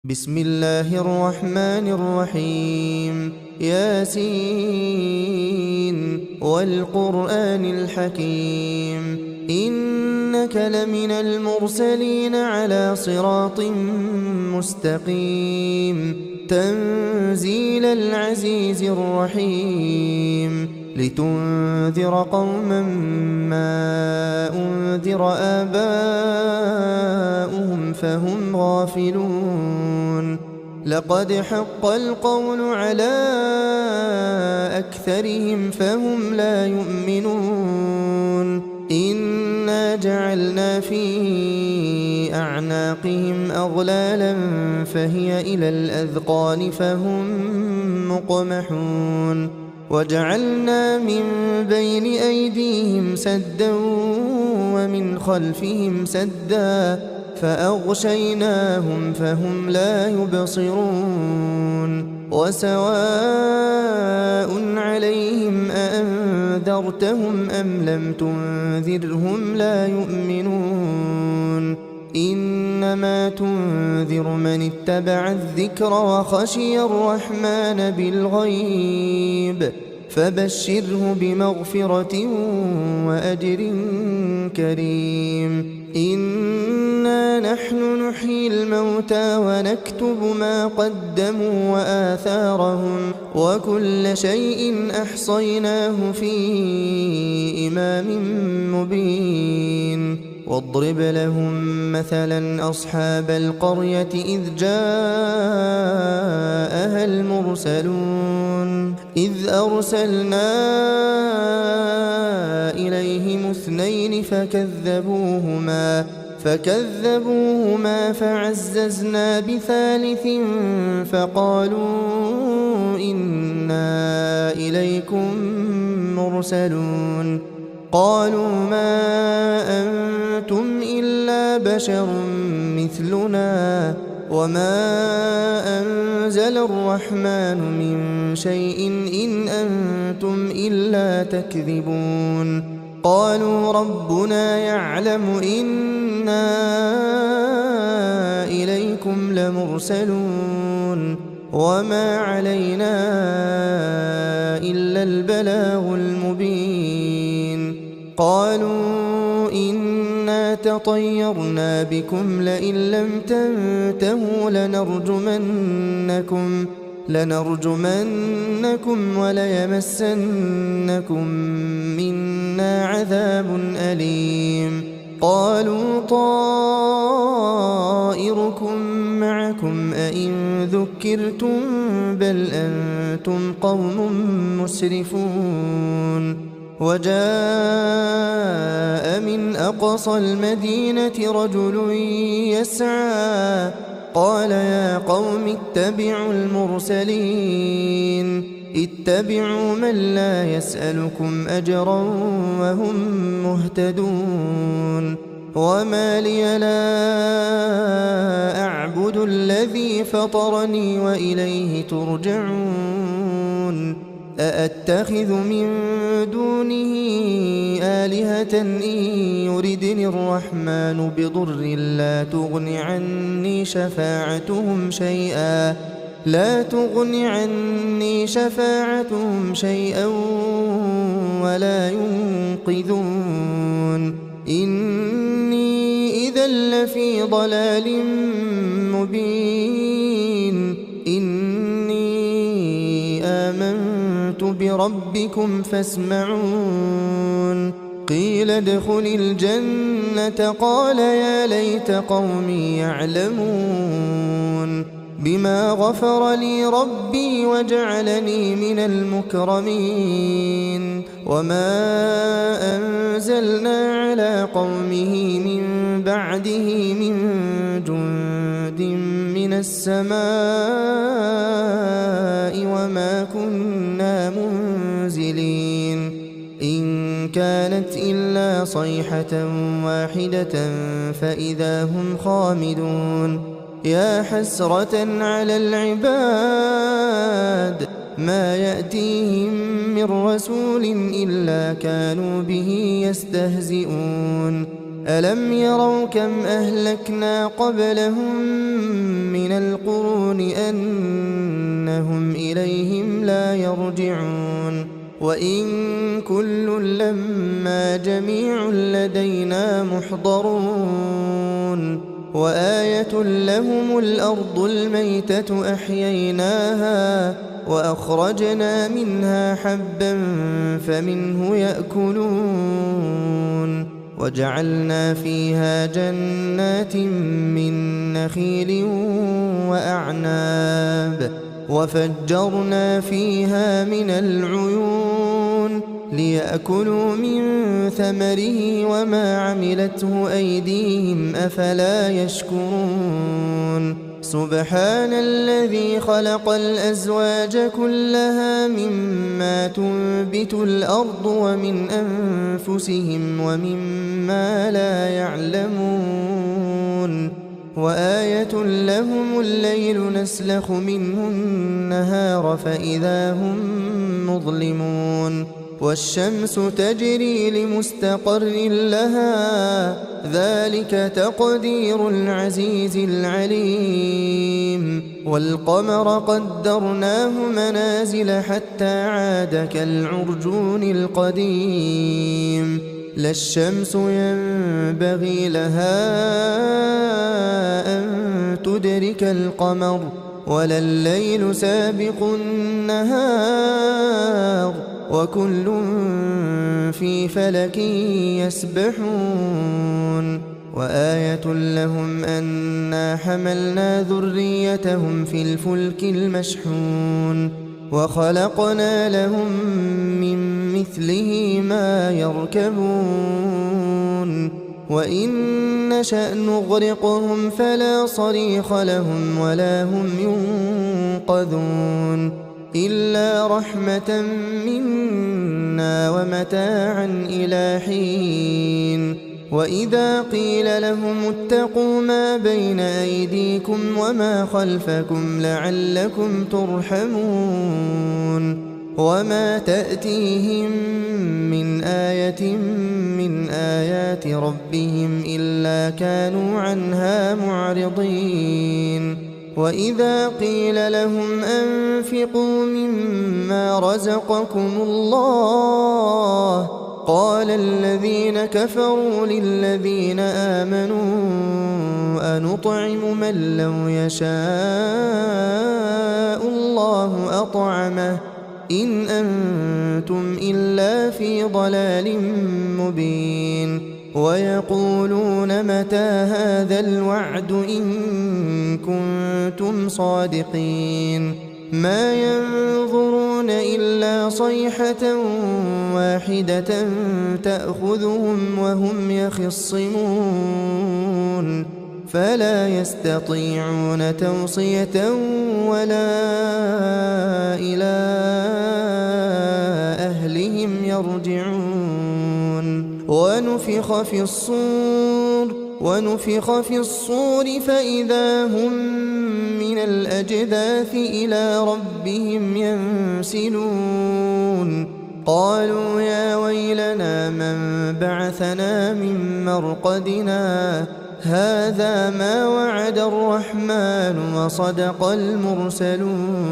بسم الله الرحمن الرحيم ياسين والقرآن الحكيم إنك لمن المرسلين على صراط مستقيم تنزيل العزيز الرحيم لتنذر قوما ما أنذر آباؤهم فهم غافلون لقد حق القول على أكثرهم فهم لا يؤمنون إنا جعلنا في أعناقهم أغلالا فهي إلى الأذقان فهم مقمحون وجعلنا من بين أيديهم سدا ومن خلفهم سدا فأغشيناهم فهم لا يبصرون وسواء عليهم أأنذرتهم أم لم تنذرهم لا يؤمنون إنما تنذر من اتبع الذكر وخشي الرحمن بالغيب فبشره بمغفرة وأجر كريم إنا نحن نحيي الموتى ونكتب ما قدموا وآثارهم وكل شيء أحصيناه في إمام مبين واضرب لهم مثلا أصحاب القرية إذ جاءها المرسلون إذ أرسلنا إليهم اثنين فكذبوهما فعززنا بثالث فقالوا إنا إليكم مرسلون قالوا ما أنتم إلا بشر مثلنا وما أنزل الرحمن من شيء إن أنتم إلا تكذبون قالوا ربنا يعلم إنا إليكم لمرسلون وما علينا إلا البلاغ المبين قالوا إنا تطيرنا بكم لئن لم تنتهوا لنرجمنكم وليمسنكم منا عذاب أليم قالوا طائركم معكم أئن ذكرتم بل أنتم قوم مسرفون وجاء من أقصى المدينة رجل يسعى قال يا قوم اتبعوا المرسلين اتبعوا من لا يسألكم أجرا وهم مهتدون وما لي لا أعبد الذي فطرني وإليه ترجعون أأتخذ من دونه آلهة إن يردني الرحمن بضر لا تغن عني شفاعتهم شيئا ولا ينقذون إني إذا لفي ضلال مبين إني آمنت بربكم فاسمعون قيل ادخل الجنة قال يا ليت قومي يعلمون بما غفر لي ربي وجعلني من المكرمين وما أنزلنا على قومه من بعده من جند من السماء وما كنا منزلين إن كانت إلا صيحة واحدة فإذا هم خامدون يا حسرة على العباد ما يأتيهم من رسول إلا كانوا به يستهزئون ألم يروا كم أهلكنا قبلهم من القرون أنهم إليهم لا يرجعون وإن كل لما جميع لدينا محضرون وآية لهم الأرض الميتة أحييناها وأخرجنا منها حبا فمنه يأكلون وجعلنا فيها جنات من نخيل وأعناب وفجرنا فيها من العيون ليأكلوا من ثمره وما عملته أيديهم أفلا يشكرون سبحان الذي خلق الأزواج كلها مما تنبت الأرض ومن أنفسهم ومما لا يعلمون وآية لهم الليل نسلخ منه النهار فإذا هم مظلمون والشمس تجري لمستقر لها ذلك تقدير العزيز العليم والقمر قدرناه منازل حتى عاد كالعرجون القديم لا الشمس ينبغي لها أن تدرك القمر ولا الليل سابق النهار وكل في فلك يسبحون وآية لهم أنا حملنا ذريتهم في الفلك المشحون وخلقنا لهم من مثله ما يركبون وإن نشأ نغرقهم فلا صريخ لهم ولا هم ينقذون إلا رحمة منا ومتاعا إلى حين وإذا قيل لهم اتقوا ما بين أيديكم وما خلفكم لعلكم ترحمون وما تأتيهم من آية من آيات ربهم إلا كانوا عنها معرضين وإذا قيل لهم أنفقوا مما رزقكم الله قال الذين كفروا للذين آمنوا أنطعم من لو يشاء الله أطعمه إن أنتم إلا في ضلال مبين ويقولون متى هذا الوعد إن كنتم صادقين ما ينظرون إلا صيحة واحدة تأخذهم وهم يخصمون فلا يستطيعون توصية ولا إلى أهلهم يرجعون ونفخ في الصور فإذا هم من الأجداث إلى ربهم ينسلون قالوا يا ويلنا من بعثنا من مرقدنا هذا ما وعد الرحمن وصدق المرسلون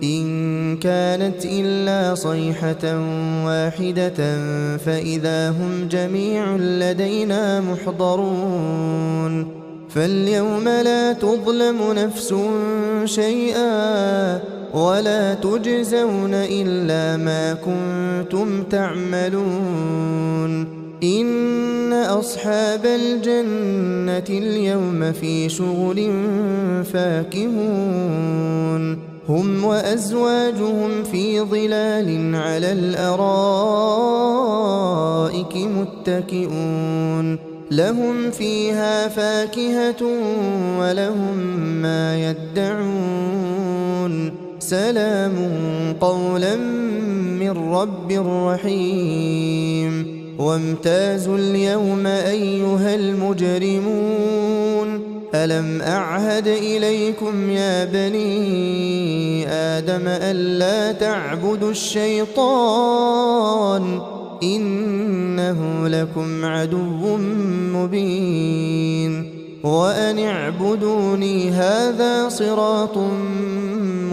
إن كانت إلا صيحة واحدة فإذا هم جميع لدينا محضرون فاليوم لا تظلم نفس شيئا ولا تجزون إلا ما كنتم تعملون إن أصحاب الجنة اليوم في شغل فاكهون هم وأزواجهم في ظلال على الأرائك متكئون لهم فيها فاكهة ولهم ما يدعون سلام قولا من رب رحيم وامتازوا اليوم أيها المجرمون ألم أعهد إليكم يا بني آدم ألا تعبدوا الشيطان إنه لكم عدو مبين وأن اعبدوني هذا صراط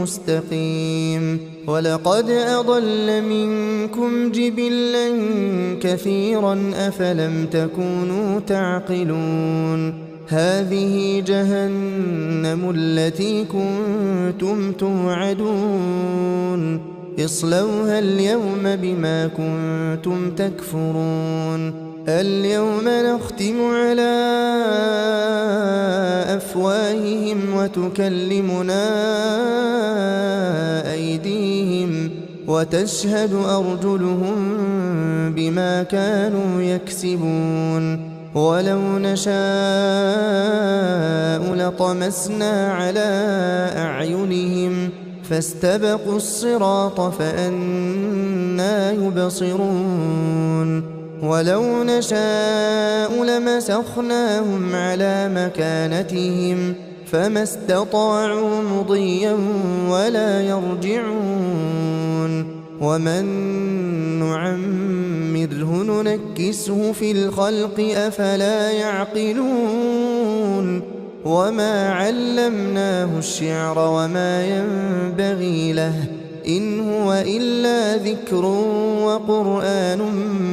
مستقيم ولقد أضل منكم جبلا كثيرا أفلم تكونوا تعقلون هذه جهنم التي كنتم توعدون اصلوها اليوم بما كنتم تكفرون اليوم نختم على أفواههم وتكلمنا أيديهم وتشهد أرجلهم بما كانوا يكسبون ولو نشاء لطمسنا على أعينهم فاستبقوا الصراط فأنى يبصرون ولو نشاء لمسخناهم على مكانتهم فما استطاعوا مضيا ولا يرجعون ومن نعمره ننكسه في الخلق أفلا يعقلون وما علمناه الشعر وما ينبغي له إن هو إلا ذكر وقرآن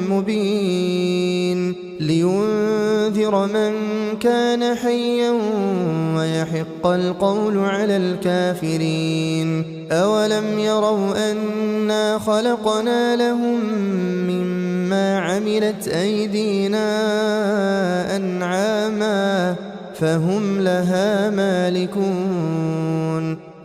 مبين لينذر من كان حيا ويحق القول على الكافرين أولم يروا أنا خلقنا لهم مما عملت أيدينا أنعاما فهم لها مالكون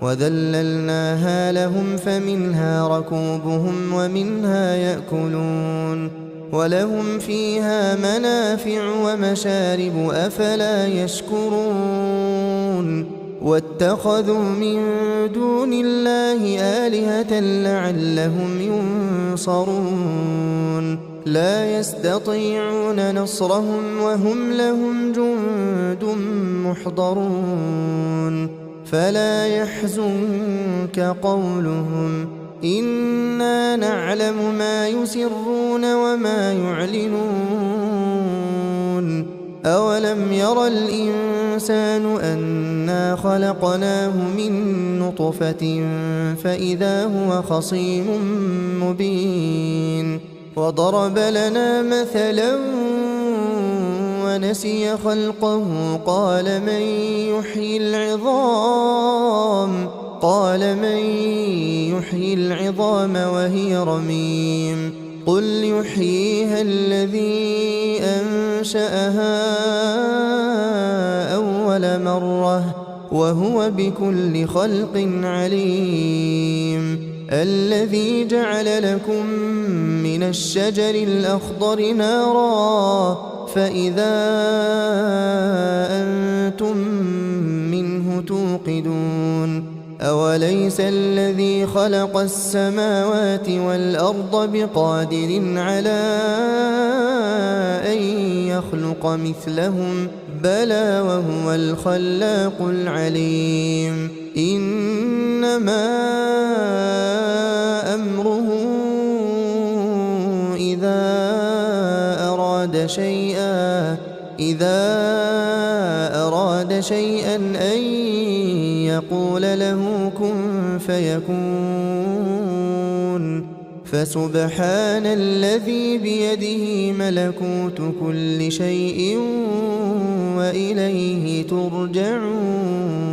وذللناها لهم فمنها ركوبهم ومنها يأكلون ولهم فيها منافع ومشارب أفلا يشكرون واتخذوا من دون الله آلهة لعلهم ينصرون لا يستطيعون نصرهم وهم لهم جند محضرون فلا يحزنك قولهم إنا نعلم ما يسرون وما يعلنون أولم ير الإنسان أنا خلقناه من نطفة فإذا هو خصيم مبين وضرب لنا مثلا ونسي خلقه قال من يحيي العظام وهي رميم قل يحييها الذي أنشأها أول مرة وهو بكل خلق عليم الذي جعل لكم من الشجر الأخضر نارا فإذا أنتم منه توقدون أوليس الذي خلق السماوات والأرض بقادر على أن يخلق مثلهم بلى وهو الخلاق العليم إنما أمره إذا أراد شيئا أن يقول له كن فيكون فسبحان الذي بيده ملكوت كل شيء وإليه ترجعون